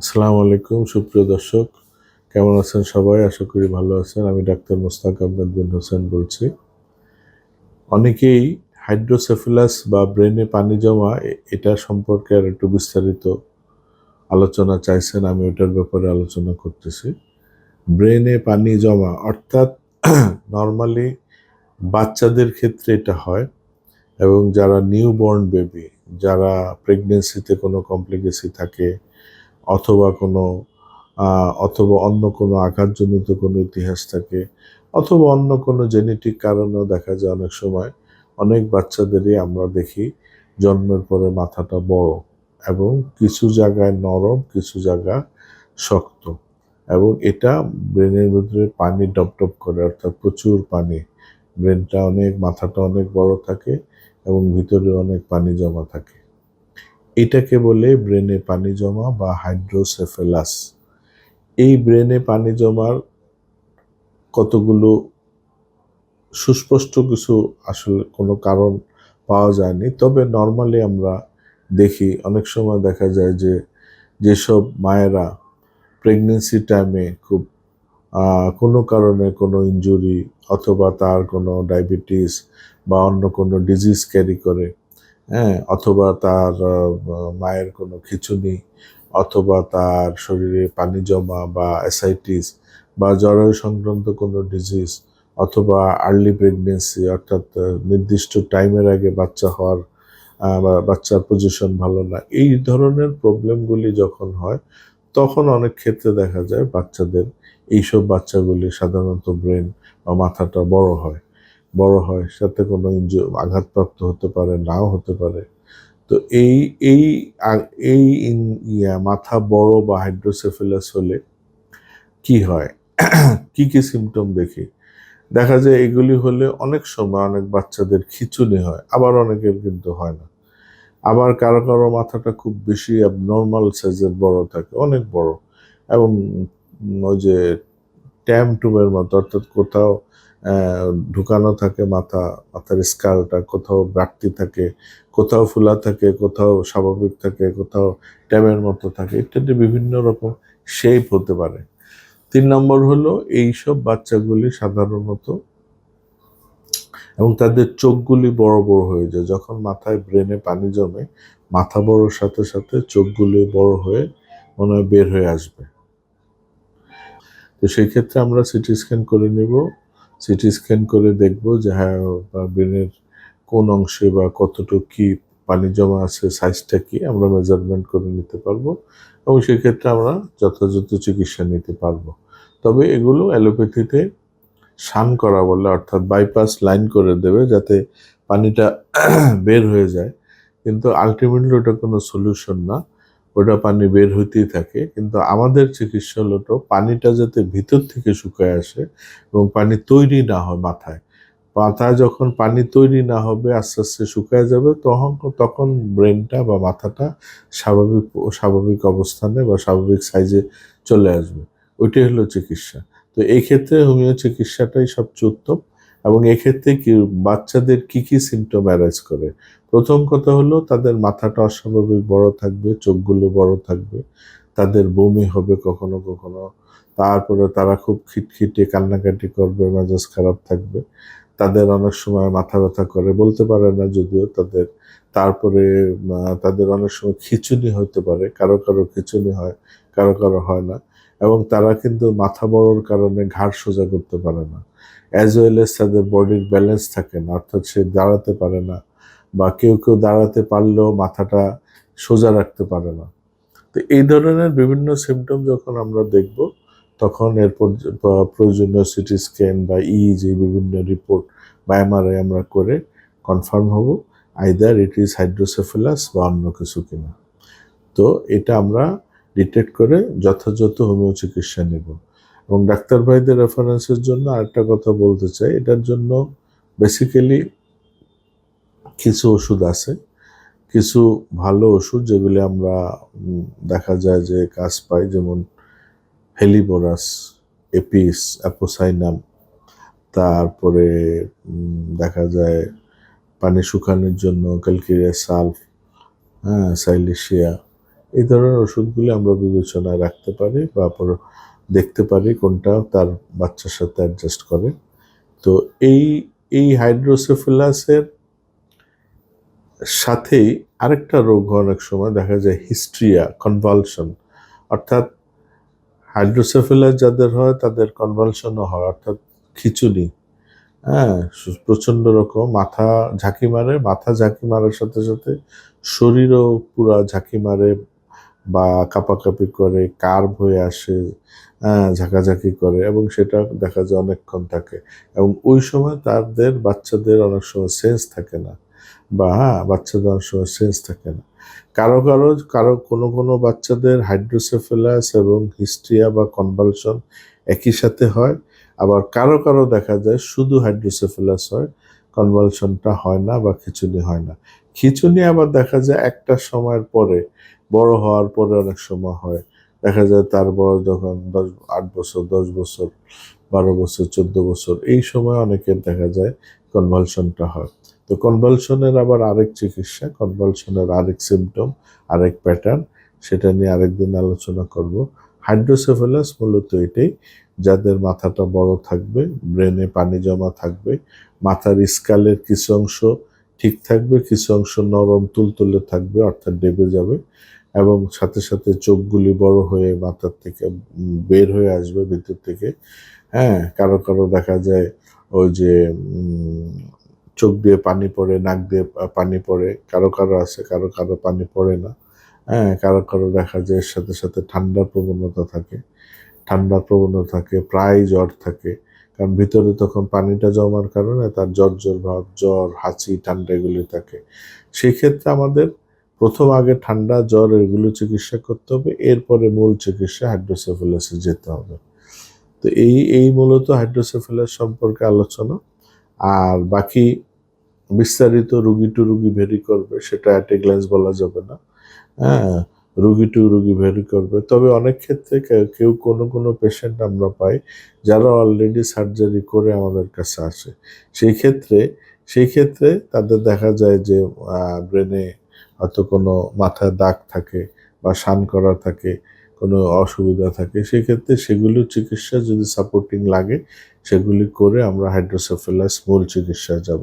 আসসালামু আলাইকুম সুপ্রিয় দর্শক, কেমন আছেন সবাই? আশা করি ভালো আছেন। আমি ডাক্তার মোস্তাক আহমেদ বিন হোসেন বলছি। অনেকেই হাইড্রোসেফালাস বা ব্রেনে পানি জমা এটা সম্পর্কে আর একটু বিস্তারিত আলোচনা চাইছেন। আমি ওটার ব্যাপারে আলোচনা করতেছি। ব্রেনে পানি জমা অর্থাৎ নরমালি বাচ্চাদের ক্ষেত্রে এটা হয়, এবং যারা নিউবর্ন বেবি, যারা প্রেগনেন্সিতে কোনো কমপ্লিকেসি থাকে অথবা অন্য কোনো আঘাতজনিত কোনো ইতিহাস থাকে, অথবা অন্য কোনো জেনেটিক কারণেও দেখা যায় অনেক সময় অনেক বাচ্চাদেরই আমরা দেখি জন্মের পরে মাথাটা বড় এবং কিছু জায়গায় নরম, কিছু জায়গা শক্ত, এবং এটা ব্রেনের ভিতরে পানি টপ করে, অর্থাৎ প্রচুর পানি। ব্রেনটা অনেক, মাথাটা অনেক বড় থাকে এবং ভিতরে অনেক পানি জমা থাকে। এটাকে বলে ব্রেনে পানি জমা বা হাইড্রোসেফালাস। এই ব্রেনে পানি জমার কতগুলো সুস্পষ্ট কিছু আসলে কোনো কারণ পাওয়া যায়নি, তবে নর্মালি আমরা দেখি অনেক সময় দেখা যায় যে যেসব মায়েরা প্রেগনেন্সি টাইমে খুব কোনো কারণে কোনো ইনজুরি অথবা তার কোনো ডায়াবেটিস বা অন্য কোনো ডিজিজ ক্যারি করে, হ্যাঁ, অথবা তার মায়ের কোনো খিঁচুনি, অথবা তার শরীরে পানি জমা বা অ্যাসাইটিস বা জরায়ু সংক্রান্ত কোনো ডিজিজ, অথবা আর্লি প্রেগনেন্সি অর্থাৎ নির্দিষ্ট টাইমের আগে বাচ্চা হওয়ার বা বাচ্চার পজিশন ভালো না, এই ধরনের প্রবলেমগুলি যখন হয় তখন অনেক ক্ষেত্রে দেখা যায় এইসব বাচ্চাগুলি সাধারণত ব্রেন বা মাথাটা বড় হয়, সাথে কোনো আঘাতপ্রাপ্ত হতে পারে, নাও হতে পারে। তো এই এই এই মাথা বড় বা হাইড্রোসেফালাস হলে কি হয়? কি কি সিমটম দেখি? দেখা যায় এগুলি হলে অনেক সময় অনেক বাচ্চাদের খিঁচুনি হয়, আবার অনেকের কিন্তু হয় না। আবার কারো কারো মাথাটা খুব বেশি অ্যাবনর্মাল সাইজের বড় থাকে, অনেক বড়, এবং ওই যে টিউবের মতো, অর্থাৎ কোথাও ঢুকানো থাকে মাথার স্কালটা, কোথাও বাড়তি থাকে, কোথাও ফুলা থাকে, কোথাও স্বাভাবিক থাকে, কোথাও ট্যামের মতো থাকে, ইত্যাদি বিভিন্ন রকম শেপ হতে পারে। 3 নম্বর হলো এইসব বাচ্চাগুলি সাধারণত, এবং তাদের চোখগুলি বড় বড় হয়ে যায় যখন মাথায় ব্রেনে পানি জমে। মাথা বড়োর সাথে সাথে চোখগুলি বড় হয়ে মনে হয় বের হয়ে আসবে। তো সেই ক্ষেত্রে আমরা সিটি স্ক্যান করে নেব। সিটি স্ক্যান করে দেখব যে হ্যাঁ, ব্রেনের কোন অংশে বা কতটুকু কি পানি জমা আছে, সাইজটা কি আমরা মেজারমেন্ট করে নিতে পারবো, এবং সেক্ষেত্রে আমরা যথাযথ চিকিৎসা নিতে পারবো। তবে এগুলো অ্যালোপ্যাথিতে শান করা বলে, অর্থাৎ বাইপাস লাইন করে দেবে যাতে পানিটা বের হয়ে যায়, কিন্তু আলটিমেটলি ওটা কোনো সলিউশন না, ওটা পানি বের হইতেই থাকে। কিন্তু আমাদের চিকিৎসা হলো তো পানিটা যাতে ভিতর থেকে শুকায় আসে এবং পানি তৈরি না হয় মাথায় যখন পানি তৈরি না হবে, আস্তে আস্তে শুকায় যাবে, তখন তখন ব্রেনটা বা মাথাটা স্বাভাবিক অবস্থানে বা স্বাভাবিক সাইজে চলে আসবে। ওইটাই হলো চিকিৎসা। তো এই ক্ষেত্রে হোমিও চিকিৎসাটাই সবচেয়ে উত্তম। এবং এক্ষেত্রে কি বাচ্চাদের কি কি সিমটম অ্যারাইজ করে? প্রথম কথা হলো তাদের মাথাটা অস্বাভাবিক বড় থাকবে, চোখগুলো বড় থাকবে, তাদের বমি হবে কখনো কখনো, তারপরে তারা খুব খিটখিটে কান্নাকাটি করবে, মেজাজ খারাপ থাকবে, তাদের অনেক সময় মাথা ব্যথা করে, বলতে পারে না যদিও তাদের। তারপরে তাদের অনেক সময় খিঁচুনি হতে পারে, কারো কারো খিঁচুনি হয়, কারো কারো হয় না, এবং তারা কিন্তু মাথা বড়োর কারণে ঘাড় সোজা করতে পারে না, অ্যাজ ওয়েল এস তাদের বডির ব্যালেন্স থাকে না, অর্থাৎ সে দাঁড়াতে পারে না, বা কেউ কেউ দাঁড়াতে পারলেও মাথাটা সোজা রাখতে পারে না। তো এই ধরনের বিভিন্ন সিমটম যখন আমরা দেখব, তখন এরপর প্রয়োজনীয় সিটি স্ক্যান বা ইইজি বিভিন্ন রিপোর্ট বা এমআরআই আমরা করে কনফার্ম হব আইদার ইট ইজ হাইড্রোসেফালাস বা অন্য কিছু কিনা। তো এটা আমরা ডিটেক্ট করে যথাযথ হোমিও চিকিৎসা নেব। এবং ডাক্তার ভাইদের রেফারেন্সের জন্য আরেকটা কথা বলতে চাই, এটার জন্য বেসিক্যালি কিছু ওষুধ আছে, কিছু ভালো ওষুধ যেগুলি আমরা দেখা যায় যে কাজ পাই, যেমন হেলিবোরাস, এপিস, অ্যাপোসাইনাম, তারপরে দেখা যায় পানি শুকানোর জন্য ক্যালকেরিয়া সালফ, হ্যাঁ, সাইলেশিয়া, এই ধরনের ওষুধগুলি আমরা বিবেচনায় রাখতে পারি বা দেখতে পারি কোনটা তার বাচ্চার সাথে অ্যাডজাস্ট করে। তো এই এই হাইড্রোসেফালাসের সাথেই আরেকটা রোগ অনেক সময় দেখা যায়, হিস্ট্রিয়া, কনভালশন। অর্থাৎ হাইড্রোসেফালাস যাদের হয় তাদের কনভালশনও হয়, অর্থাৎ খিঁচুনি। হ্যাঁ, প্রচন্ড রকম মাথা ঝাঁকি মারার সাথে সাথে শরীরও পুরা ঝাঁকি মারে বা কাঁপাকাঁপি করে, কার্ভ হয়ে আসে, হ্যাঁ, ঝাঁকাঝাঁকি করে, এবং সেটা দেখা যায় অনেকক্ষণ থাকে। এবং ওই সময় বাচ্চাদের অনেক সময় সেন্স থাকে না, বা হ্যাঁ, বাচ্চাদের অনেক সময় সেন্স থাকে না। কারো কোনো বাচ্চাদের হাইড্রোসেফালাস এবং হিস্ট্রিয়া বা কনভালশন একই সাথে হয়। আবার কারো দেখা যায় শুধু হাইড্রোসেফালাস হয়, কনভালশনটা হয় না বা খিঁচুনি হয় না। খিঁচুনি আবার দেখা যায় একটা সময়ের পরে, বড় হওয়ার পরে অনেক সময় হয়। দেখা যায় তার বয়স যখন 8 বছর, 10 বছর, 12 বছর, 14 বছর, এই সময় অনেকের দেখা যায় কনভালশনটা হয়। তো কনভালশনের আবার আরেক চিকিৎসা, কনভালশনের আরেক সিমটম, আরেক প্যাটার্ন, সেটা নিয়ে আরেকদিন আলোচনা করব। হাইড্রোসেফালাস মূলত এটাই, যাদের মাথাটা বড় থাকবে, ব্রেনে পানি জমা থাকবে, মাথার স্কালের কিছু অংশ ঠিক থাকবে, কিছু অংশ নরম তুলতুলে থাকবে, অর্থাৎ ডেবে যাবে, এবং সাথে সাথে চোখগুলি বড় হয়ে মাথার থেকে বের হয়ে আসবে ভিতর থেকে। হ্যাঁ, কারো দেখা যায় ওই যে চোখ দিয়ে পানি পড়ে, নাক দিয়ে পানি পড়ে, কারো আছে, কারো পানি পড়ে না। হ্যাঁ, কারো দেখা যায় এর সাথে সাথে ঠান্ডার প্রবণতা থাকে, প্রায় জ্বর থাকে। কারণ ভিতরে তখন পানিটা জমার কারণে তার জ্বর ভাব, জ্বর, হাঁচি, ঠান্ডা এগুলি থাকে। সেই ক্ষেত্রে আমাদের প্রথম আগে ঠান্ডা, জ্বর এগুলো চিকিৎসা করতে হবে, এরপরে মূল চিকিৎসা হাইড্রোসেফালাসে যেতে হবে। তো এই মূলত হাইড্রোসেফালাস সম্পর্কে আলোচনা। আর বাকি বিস্তারিত রুগী টু রুগী ভেরি করবে, সেটা অ্যাট এ গ্ল্যান্স বলা যাবে না। হ্যাঁ, রুগী টু রুগী ভেরি করবে। তবে অনেক ক্ষেত্রে কেউ কোনো পেশেন্ট আমরা পাই যারা অলরেডি সার্জারি করে আমাদের কাছে আসে। সেই ক্ষেত্রে তাদের দেখা যায় যে ব্রেনে হয়তো কোনো মাথায় দাগ থাকে বা শান করা থাকে, কোনো অসুবিধা থাকে, সেক্ষেত্রে সেগুলির চিকিৎসা যদি সাপোর্টিং লাগে, সেগুলি করে আমরা হাইড্রোসেফালাস মূল চিকিৎসায় যাব।